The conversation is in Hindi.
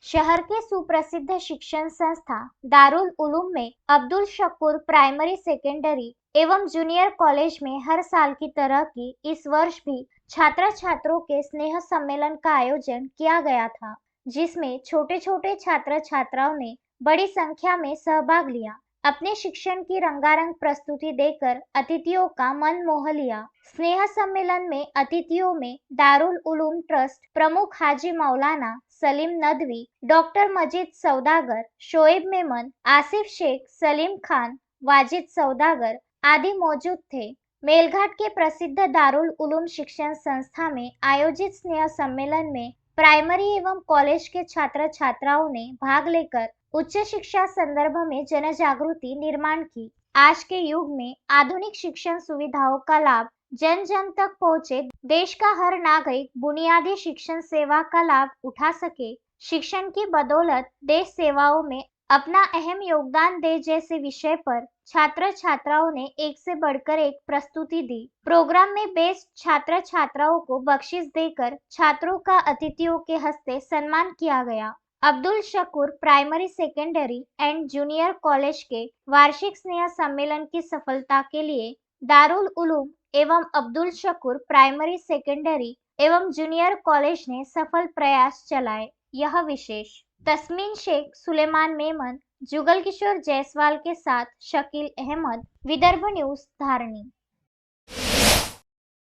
शहर के सुप्रसिद्ध शिक्षण संस्था दारुल उलूम में अब्दुल शकूर प्राइमरी सेकेंडरी एवं जूनियर कॉलेज में हर साल की तरह की इस वर्ष भी छात्र छात्रों के स्नेह सम्मेलन का आयोजन किया गया था, जिसमें छोटे छोटे छात्र छात्राओं ने बड़ी संख्या में सहभाग लिया। अपने शिक्षण की रंगारंग प्रस्तुति देकर अतिथियों का मन मोह लिया। स्नेह सम्मेलन में अतिथियों में दारुल उलूम ट्रस्ट प्रमुख हाजी मौलाना सलीम नदवी, डॉक्टर मजीद सौदागर, शोएब मेमन, आसिफ शेख, सलीम खान, वाजिद सौदागर आदि मौजूद थे। मेलघाट के प्रसिद्ध दारुल उलूम शिक्षण संस्था में आयोजित स्नेह सम्मेलन में प्राइमरी एवं कॉलेज के छात्र छात्राओं ने भाग लेकर उच्च शिक्षा संदर्भ में जन जागृति निर्माण की। आज के युग में आधुनिक शिक्षण सुविधाओं का लाभ जन जन तक पहुंचे, देश का हर नागरिक बुनियादी शिक्षण सेवा का लाभ उठा सके, शिक्षण की बदौलत देश सेवाओं में अपना अहम योगदान दे जैसे विषय पर छात्र छात्राओं ने एक से बढ़कर एक प्रस्तुति दी। प्रोग्राम में बेस्ट छात्र छात्राओं को बख्शीश देकर छात्रों का अतिथियों के हस्ते सम्मान किया गया। Abdul Shakoor primary secondary and junior college के वार्षिक स्नेह सम्मेलन की सफलता के लिए दारुल उलूम एवं अब्दुल शकूर प्राइमरी सेकेंडरी एवं जूनियर कॉलेज ने सफल प्रयास चलाए। यह विशेष। तस्मीन शेख, सुलेमान मेमन, जुगल किशोर जायसवाल के साथ शकील अहमद, विदर्भ न्यूज, धारणी।